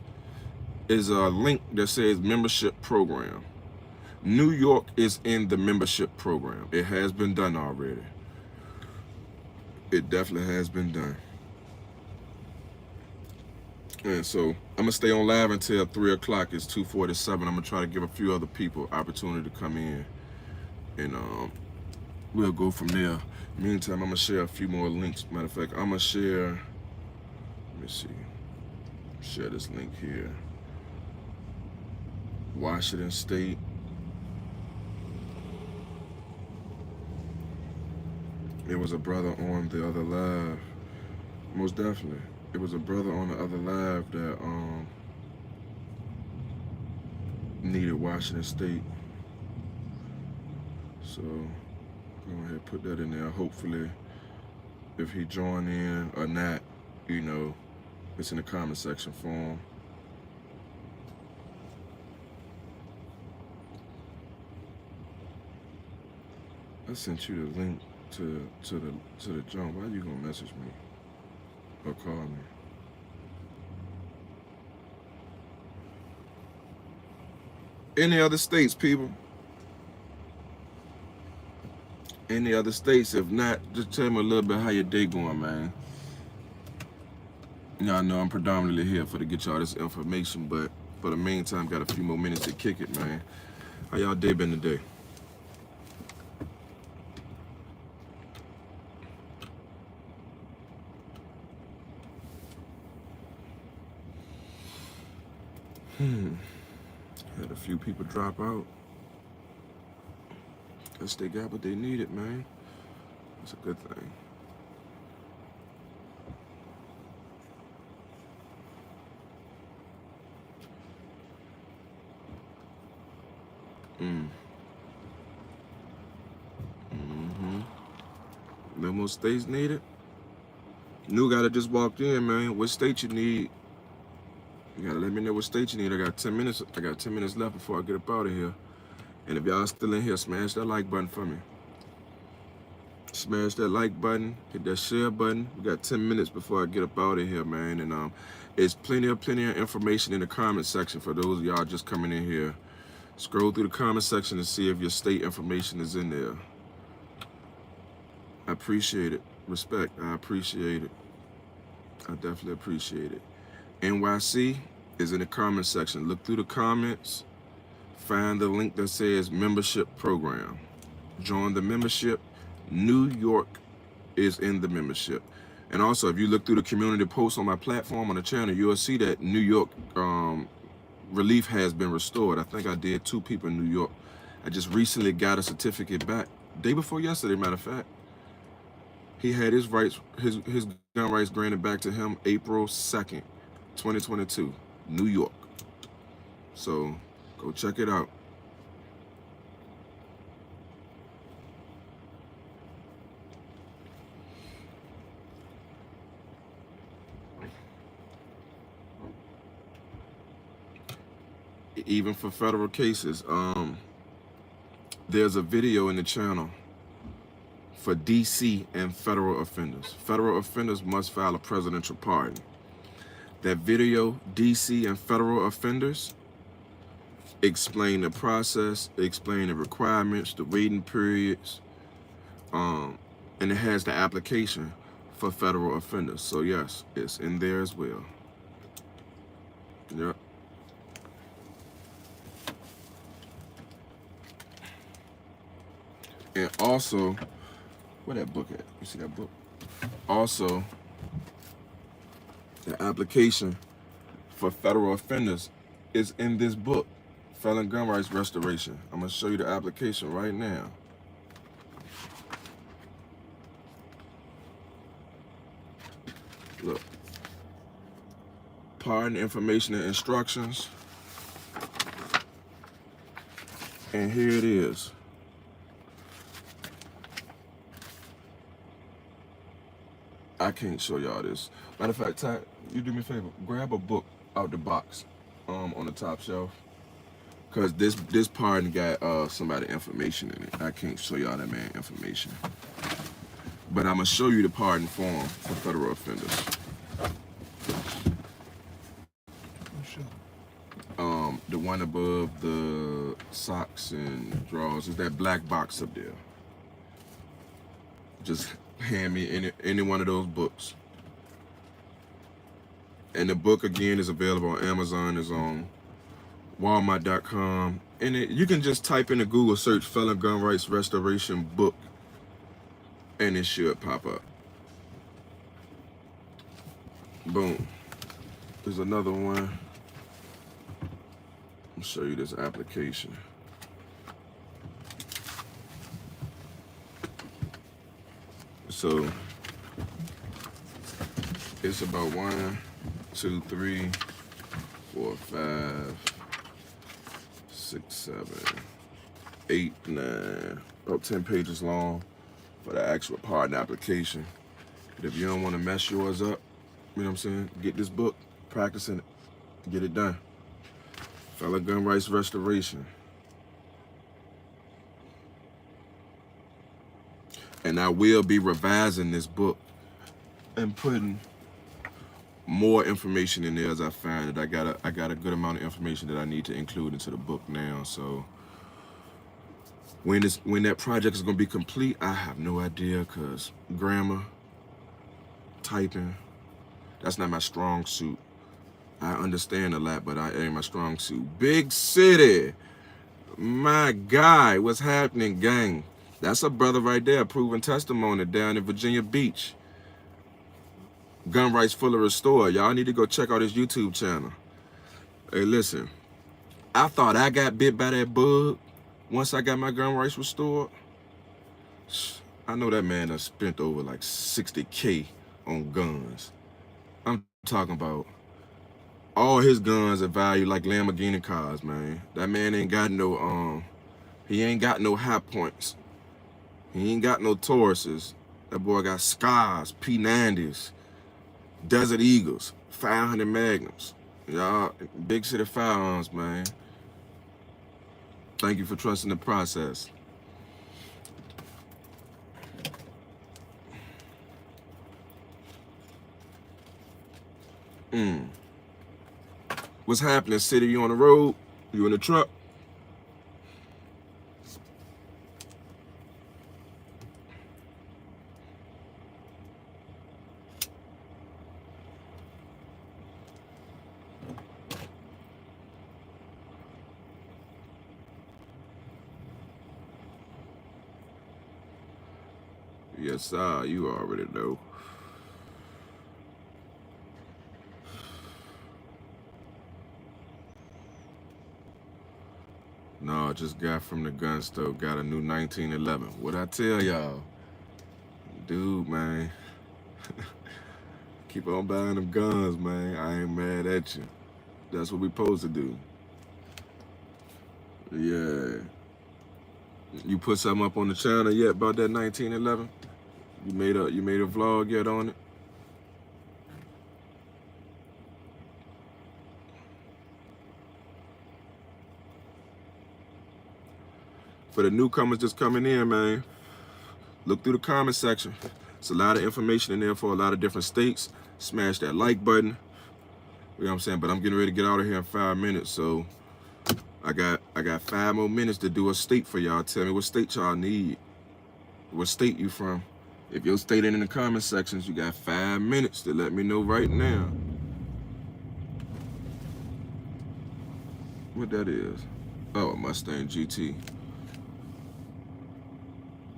Is a link that says membership program. New York is in the membership program. It has been done already. It definitely has been done. And so I'm gonna stay on live until 3 o'clock. It's 2:47. I'm gonna try to give a few other people opportunity to come in, and we'll go from there. Meantime, I'm gonna share a few more links. Matter of fact, I'm gonna share. Let me see. Share this link here. Washington State. It was a brother on the other live. Most definitely. It was a brother on the other live that needed Washington State. So go ahead and put that in there. Hopefully, if he join in or not, you know, it's in the comment section for him. I sent you the link to the jump. Why you gonna message me or call me? Any other states, people? Any other states? If not, just tell me a little bit how your day going, man. Y'all know I'm predominantly here to get y'all this information, but for the meantime, got a few more minutes to kick it, man. How y'all day been today? Had a few people drop out. Guess they got what they needed, man. That's a good thing. No more states needed. New guy that just walked in, man. What state you need? You gotta let me know what state you need. I got 10 minutes. I got 10 minutes left before I get up out of here. And if y'all still in here, smash that like button for me. Smash that like button. Hit that share button. We got 10 minutes before I get up out of here, man. And it's plenty of information in the comment section for those of y'all just coming in here. Scroll through the comment section and see if your state information is in there. I appreciate it. Respect. I appreciate it. I definitely appreciate it. NYC is in the comment section. Look through the comments. Find the link that says membership program. Join the membership. New York is in the membership. And also, if you look through the community posts on my platform on the channel, you'll see that New York relief has been restored. I think I did 2 people in New York. I just recently got a certificate back. Day before yesterday, matter of fact. He had his rights, his gun rights granted back to him April 2nd, 2022, New York. So go check it out. Even for federal cases, there's a video in the channel for DC and federal offenders. Federal offenders must file a presidential pardon. That video, DC and federal offenders, explain the process, explain the requirements, the waiting periods, and it has the application for federal offenders. So yes, it's in there as well. Yep. And also, where that book at? You see that book? Also, the application for federal offenders is in this book, Felon Gun Rights Restoration. I'm gonna show you the application right now. Look, pardon information and instructions. And here it is. I can't show y'all this. Matter of fact, Ty, you do me a favor. Grab a book out the box on the top shelf. Cause this pardon got somebody information in it. I can't show y'all that man information. But I'm gonna show you the pardon form for federal offenders. The one above the socks and drawers is that black box up there. Just hand me any one of those books. And the book again is available on Amazon, is on Walmart.com. And you can just type in the Google search Felon Gun Rights Restoration book and it should pop up. Boom. There's another one. I'll show you this application. So it's about 1, 2, 3, 4, 5, 6, 7, 8, 9, about 10 pages long for the actual pardon application. But if you don't want to mess yours up, you know what I'm saying, get this book, practice in it, get it done. Felon Gun Rights Restoration. And I will be revising this book and putting more information in there as I find it. I got a good amount of information that I need to include into the book now. So when that project is gonna be complete, I have no idea, cause grammar, typing, that's not my strong suit. I understand a lot, but I ain't my strong suit. Big city, my guy, what's happening, gang? That's a brother right there, proving testimony down in Virginia Beach. Gun rights fully restored. Y'all need to go check out his YouTube channel. Hey, listen, I thought I got bit by that bug once I got my gun rights restored. I know that man done spent over like 60K on guns. I'm talking about all his guns are valued like Lamborghini cars, man. That man ain't got no, he ain't got no high points. He ain't got no Tauruses. That boy got Scars, P90s, Desert Eagles, 500 Magnums. Y'all, Big City Firearms, man. Thank you for trusting the process. What's happening, City? You on the road? You in the truck? Yes, sir. You already know. No, I just got from the gun store. Got a new 1911. What I tell y'all? Dude, man. Keep on buying them guns, man. I ain't mad at you. That's what we supposed to do. Yeah. You put something up on the channel yet about that 1911? You made a vlog yet on it? For the newcomers just coming in, man, look through the comment section. It's a lot of information in there for a lot of different states. Smash that like button. You know what I'm saying? But I'm getting ready to get out of here in 5 minutes, so I got 5 more minutes to do a state for y'all. Tell me what state y'all need. What state you from? If your state ain't in the comment sections, you got 5 minutes to let me know right now. What that is? Oh, a Mustang GT.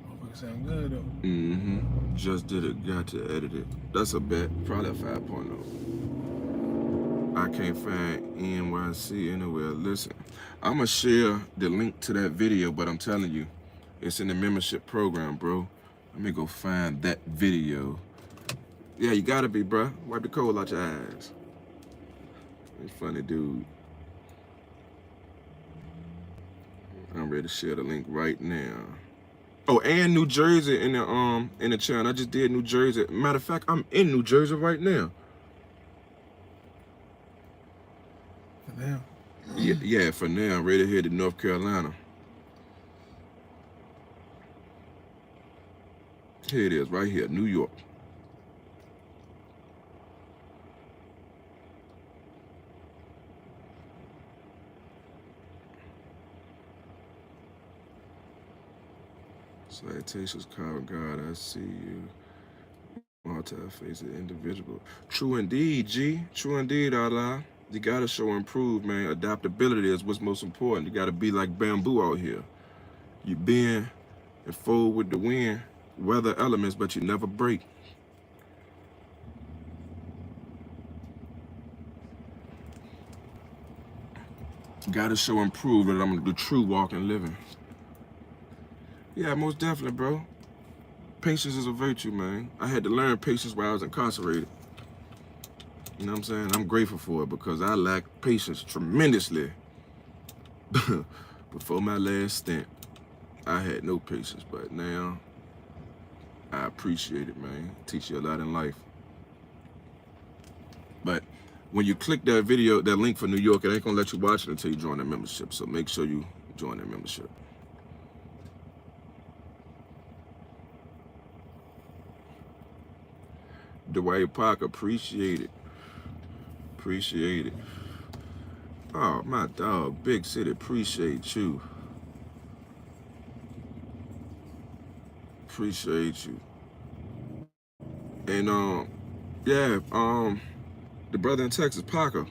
Motherfucker sound good though. Mm-hmm. Just did it. Got to edit it. That's a bet. Probably a 5.0. I can't find NYC anywhere. Listen, I'm going to share the link to that video, but I'm telling you, it's in the membership program, bro. Let me go find that video. Yeah, you got to be, bro. Wipe the coal out your eyes. You funny dude. I'm ready to share the link right now. Oh, and New Jersey in the channel. I just did New Jersey. Matter of fact, I'm in New Jersey right now. For now. Yeah, for now. I'm ready to head to North Carolina. Here it is, right here, New York. Salutations, Kyle God, I see you. Multi-faced individual. True indeed, G. True indeed, Allah. You gotta show and prove, man. Adaptability is what's most important. You gotta be like bamboo out here. You bend and fold with the wind, weather elements, but you never break. Gotta show and prove that I'm the true walking living. Yeah, most definitely, bro. Patience is a virtue, man. I had to learn patience while I was incarcerated. You know what I'm saying? I'm grateful for it because I lacked patience tremendously. Before my last stint, I had no patience, but now I appreciate it, man. Teach you a lot in life. But when you click that video, that link for New York, it ain't gonna let you watch it until you join the membership. So make sure you join the membership. Dwight Parker, appreciate it. Appreciate it. Oh, my dog, Big City, appreciate you. Appreciate you. And yeah, the brother in Texas, Parker,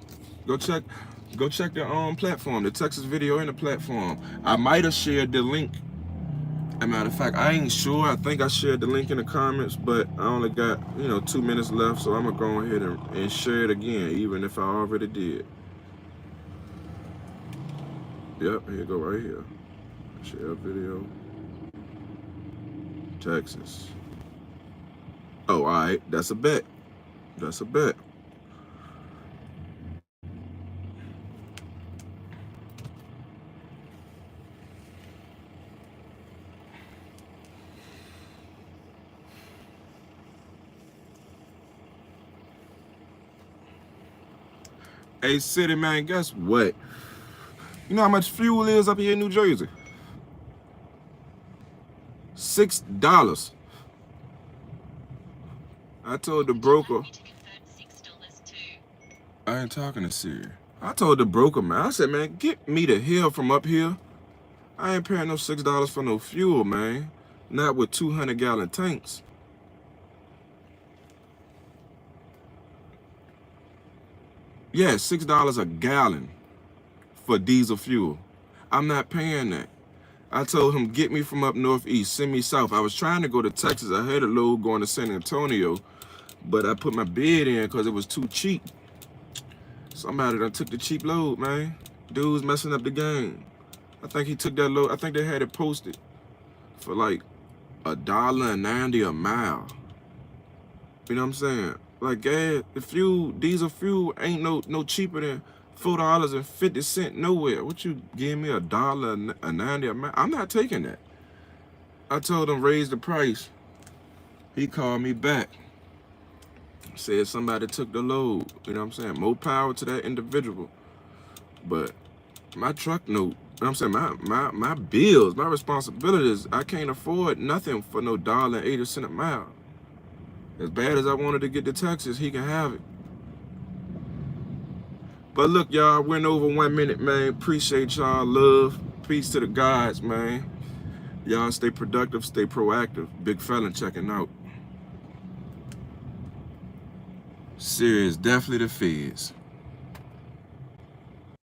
go check the platform, the Texas video in the platform. I might have shared the link. As a matter of fact, I ain't sure. I think I shared the link in the comments, but I only got 2 minutes left, so I'm gonna go ahead and share it again, even if I already did. Yep, here you go right here. Share video. Texas. Oh, all right, that's a bet. That's a bet. Hey, city man, guess what? You know how much fuel is up here in New Jersey? $6. I told the broker. I ain't talking to Siri. I told the broker, man. I said, man, get me the hell from up here. I ain't paying no $6 for no fuel, man. Not with 200-gallon tanks. Yeah, $6 a gallon for diesel fuel. I'm not paying that. I told him, get me from up northeast, send me south. I was trying to go to Texas. I had a load going to San Antonio, but I put my bid in because it was too cheap. Somebody done took the cheap load, man. Dude's messing up the game. I think he took that load. I think they had it posted for like $1.90 a mile. You know what I'm saying? Like gas, the fuel, diesel fuel ain't no cheaper than $4.50 nowhere. What you give me $1.90 a mile? I'm not taking that. I told him raise the price. He called me back. Said somebody took the load. You know what I'm saying? More power to that individual. But my truck note, you know what I'm saying? My bills, my responsibilities, I can't afford nothing for no $1.80 a mile. As bad as I wanted to get to Texas, he can have it. But look, y'all, I went over 1 minute, man. Appreciate y'all. Love. Peace to the gods, man. Y'all stay productive, stay proactive. Big Felon checking out. Serious, definitely the feds.